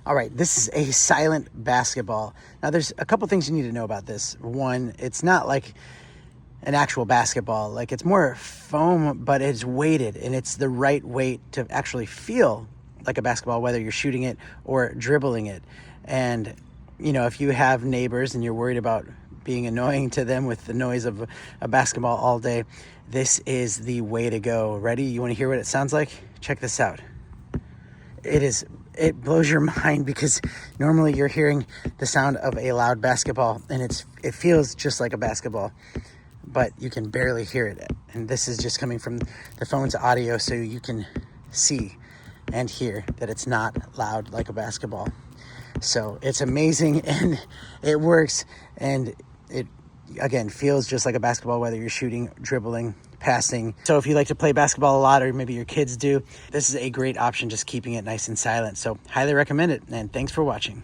All right, this is a silent basketball. Now there's a couple things you need to know about this. One, it's not like an actual basketball. Like, it's more foam, but it's weighted, and it's the right weight to actually feel like a basketball, whether you're shooting it or dribbling it. And, you know, if you have neighbors and you're worried about being annoying to them with the noise of a basketball all day, this is the way to go. Ready? You want to hear what it sounds like? Check this out. It blows your mind, because normally you're hearing the sound of a loud basketball and it feels just like a basketball, but you can barely hear it. And this is just coming from the phone's audio, so you can see and hear that it's not loud like a basketball. So it's amazing, and it works, and it, again, feels just like a basketball, whether you're shooting, dribbling, passing. So if you like to play basketball a lot, or maybe your kids do, this is a great option, just keeping it nice and silent. So highly recommend it, and thanks for watching.